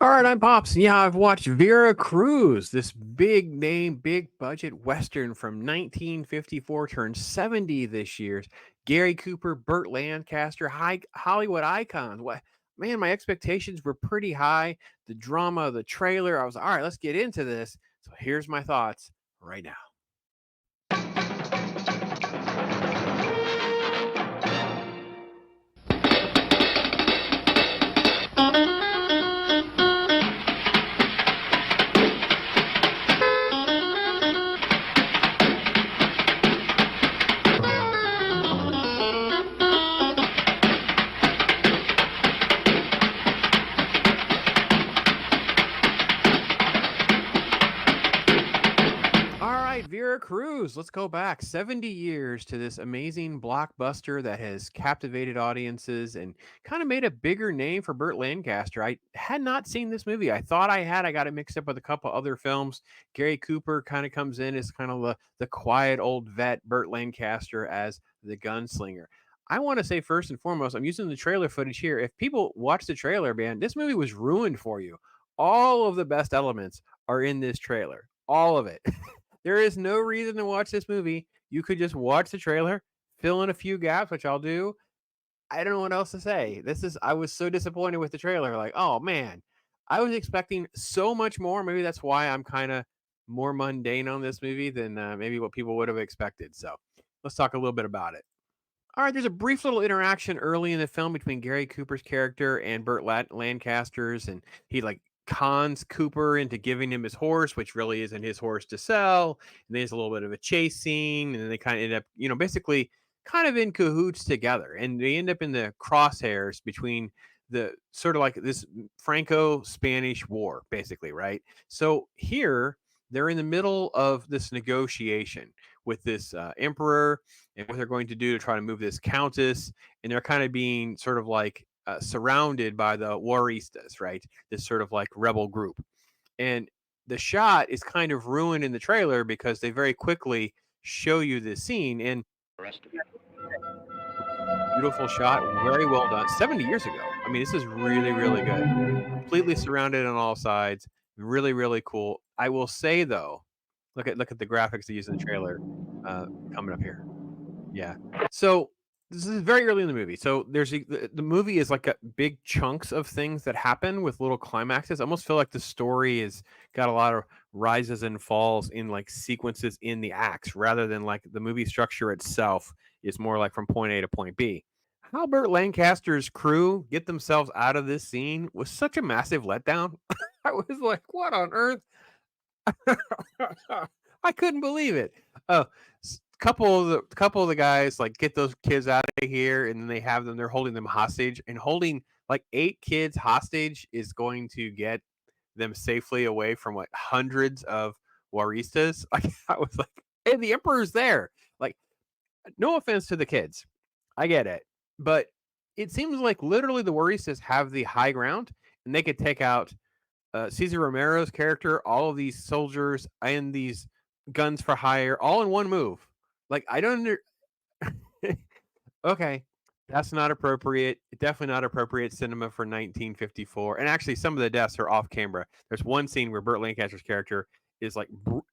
All right, I'm Pops. Yeah, I've watched Vera Cruz, this big name, big budget Western from 1954, turned 70 this year. Gary Cooper, Burt Lancaster, high Hollywood icons. What man, my expectations were pretty high. The drama, the trailer, I was all right, let's get into this. So here's my thoughts right now. All right, Vera Cruz. Let's go back 70 years to this amazing blockbuster that has captivated audiences and kind of made a bigger name for Burt Lancaster. I had not seen this movie. I thought I had. I got it mixed up with a couple other films. Gary Cooper kind of comes in as kind of the quiet old vet, Burt Lancaster as the gunslinger. I want to say first and foremost, I'm using the trailer footage here. If people watch the trailer, man, this movie was ruined for you. All of the best elements are in this trailer. All of it. There is no reason to watch this movie. You could just watch the trailer, fill in a few gaps, which I'll do. I don't know what else to say. I was so disappointed with the trailer. Like, oh man, I was expecting so much more. Maybe that's why I'm kind of more mundane on this movie than maybe what people would have expected. So let's talk a little bit about it. All right, there's a brief little interaction early in the film between Gary Cooper's character and Lancaster's, and he like cons Cooper into giving him his horse, which really isn't his horse to sell. And there's a little bit of a chase scene, and then they kind of end up, basically kind of in cahoots together, and they end up in the crosshairs between the sort of like this Franco-Spanish war, basically, right? So here they're in the middle of this negotiation with this emperor and what they're going to do to try to move this countess, and they're kind of being sort of like surrounded by the Juaristas, right? This sort of like rebel group, and the shot is kind of ruined in the trailer because they very quickly show you this scene and beautiful shot, very well done. 70 years ago. I mean, this is really, really good. Completely surrounded on all sides. Really, really cool. I will say though, look at the graphics they use in the trailer coming up here. Yeah. So this is very early in the movie. So the movie is like a big chunks of things that happen with little climaxes. I almost feel like the story is got a lot of rises and falls in like sequences in the acts rather than like the movie structure itself is more like from point A to point B. How Burt Lancaster's crew get themselves out of this scene was such a massive letdown. I was like, what on earth? I couldn't believe it. Oh, couple of the guys like get those kids out of here, and then they have them. They're holding them hostage, and holding like 8 kids hostage is going to get them safely away from what hundreds of Juaristas. Like I was like, hey, the emperor's there. Like, no offense to the kids, I get it, but it seems like literally the Juaristas have the high ground, and they could take out Cesar Romero's character, all of these soldiers and these guns for hire, all in one move. Like I don't okay, that's not appropriate. Definitely not appropriate cinema for 1954. And actually, some of the deaths are off camera. There's one scene where Burt Lancaster's character is like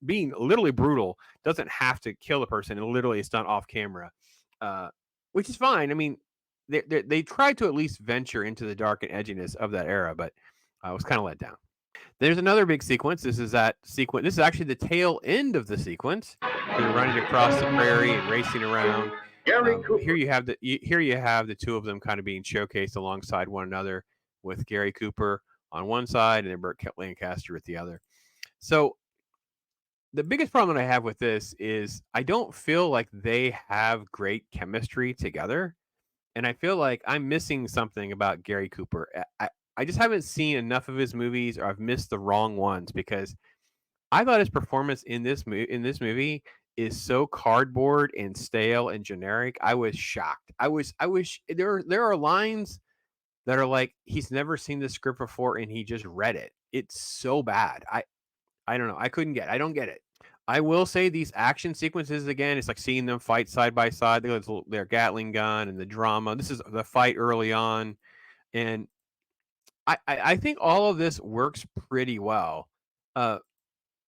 being literally brutal, doesn't have to kill the person, and literally it's done off camera, which is fine. I mean, they tried to at least venture into the dark and edginess of that era, but I was kind of let down. There's another big sequence. This is that sequence. This is actually the tail end of the sequence. They're running across the prairie and racing around. Here you have the two of them kind of being showcased alongside one another, with Gary Cooper on one side and then Burt Lancaster at the other. So the biggest problem that I have with this is I don't feel like they have great chemistry together, and I feel like I'm missing something about Gary Cooper. I just haven't seen enough of his movies, or I've missed the wrong ones, because I thought his performance in this movie is so cardboard and stale and generic. I was shocked. I wish there are lines that are like he's never seen the script before and he just read it. It's so bad. I don't know. I don't get it. I will say these action sequences again, it's like seeing them fight side by side. Their Gatling gun and the drama. This is the fight early on, and I think all of this works pretty well. Uh,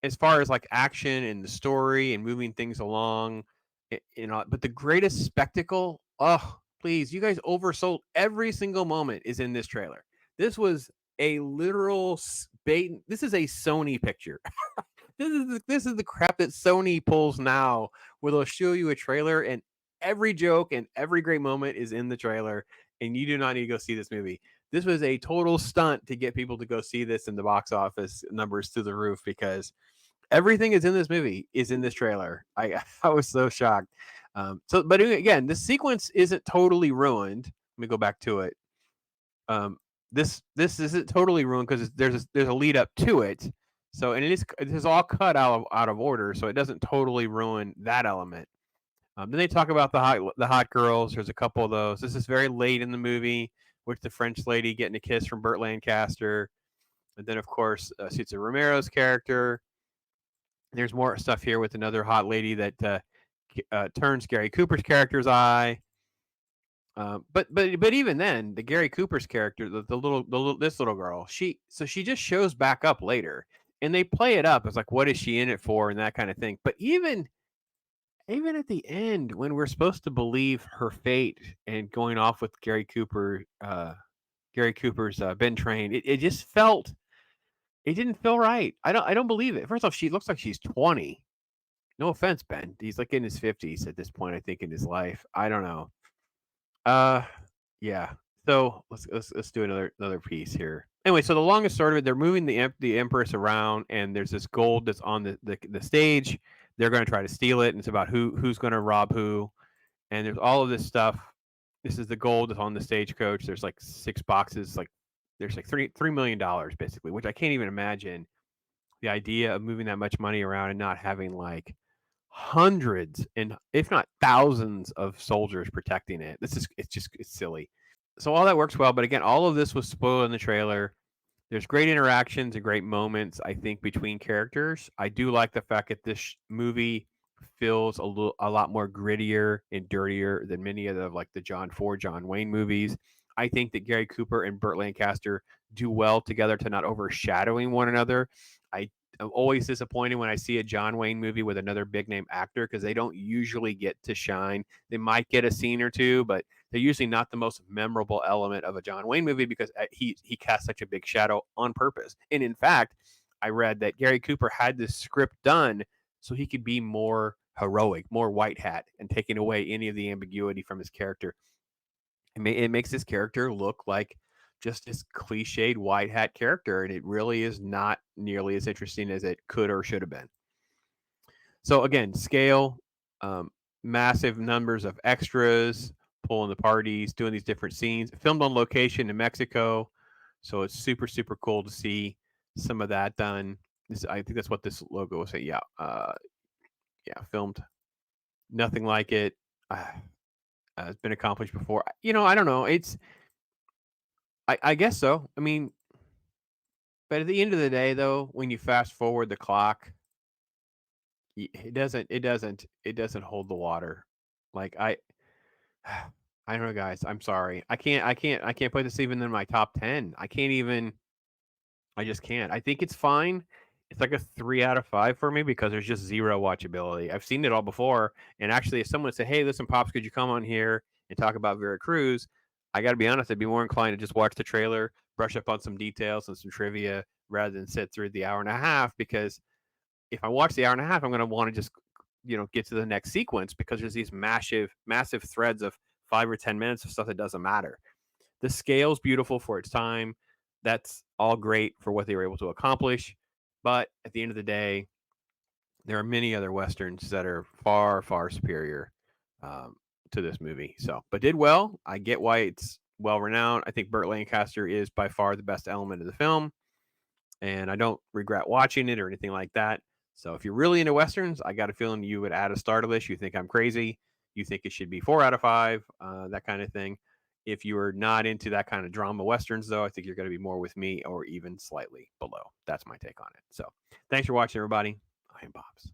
as far as like action and the story and moving things along, but the greatest spectacle, oh, please, you guys oversold every single moment is in this trailer. This was a literal bait. This is a Sony picture. This is the crap that Sony pulls now, where they'll show you a trailer and every joke and every great moment is in the trailer, and you do not need to go see this movie. This was a total stunt to get people to go see this, in the box office numbers through the roof, because everything is in this movie is in this trailer. I I was so shocked. But again, the sequence isn't totally ruined. Let me go back to it. This isn't totally ruined because there's a lead up to it. So, and it is all cut out of order, so it doesn't totally ruin that element. Then they talk about the hot girls. There's a couple of those. This is very late in the movie, with the French lady getting a kiss from Burt Lancaster, and then of course Cesar Romero's character. There's more stuff here with another hot lady that turns Gary Cooper's character's eye. But even then, the Gary Cooper's character, this little girl, she just shows back up later, and they play it up as like, what is she in it for, and that kind of thing. But even at the end, when we're supposed to believe her fate and going off with Gary Cooper's Ben Trane, it just felt, it didn't feel right. I don't believe it. First off, she looks like she's 20. No offense, Ben. He's like in his 50s at this point, I think, in his life. I don't know. Uh, yeah. So let's do another piece here. Anyway, so the longest story of it, they're moving the Empress around, and there's this gold that's on the stage. They're going to try to steal it, and it's about who's going to rob who. And there's all of this stuff. This is the gold that's on the stagecoach. There's like 6 boxes. Like there's like $3 million basically, which I can't even imagine the idea of moving that much money around and not having like hundreds and if not thousands of soldiers protecting it. It's silly. So all that works well, but again, all of this was spoiled in the trailer. There's great interactions and great moments, I think, between characters. I do like the fact that this movie feels a lot more grittier and dirtier than many of the John Wayne movies. I think that Gary Cooper and Burt Lancaster do well together to not overshadowing one another. I'm always disappointed when I see a John Wayne movie with another big name actor, because they don't usually get to shine. They might get a scene or two, but they're usually not the most memorable element of a John Wayne movie, because he casts such a big shadow on purpose. And in fact, I read that Gary Cooper had this script done so he could be more heroic, more white hat, and taking away any of the ambiguity from his character. It makes his character look like just this cliched white hat character, and it really is not nearly as interesting as it could or should have been. So again, scale, um, massive numbers of extras, pulling the parties, doing these different scenes, filmed on location in Mexico. So it's super, super cool to see some of that done. I think that's what this logo was saying. Yeah. Yeah. Filmed. Nothing like it. It's been accomplished before. I don't know. I guess so. I mean, but at the end of the day, though, when you fast forward the clock, it doesn't hold the water. Like I don't know, guys. I'm sorry. I can't put this even in my top 10. I can't even. I just can't. I think it's fine. It's like a 3 out of 5 for me, because there's just zero watchability. I've seen it all before, and actually, if someone said, "Hey, listen, pops, could you come on here and talk about Vera Cruz?" I got to be honest, I'd be more inclined to just watch the trailer, brush up on some details and some trivia, rather than sit through the hour and a half. Because if I watch the hour and a half, I'm going to want to just get to the next sequence, because there's these massive threads of 5 or 10 minutes of stuff that doesn't matter. The scale's beautiful for its time. That's all great for what they were able to accomplish. But at the end of the day, there are many other westerns that are far, far superior to this movie. So, but did well. I get why it's well renowned. I think Burt Lancaster is by far the best element of the film, and I don't regret watching it or anything like that. So, if you're really into westerns, I got a feeling you would add a star to this. You think I'm crazy. You think it should be 4 out of 5, that kind of thing. If you are not into that kind of drama westerns, though, I think you're going to be more with me, or even slightly below. That's my take on it. So, thanks for watching, everybody. I am Bobs.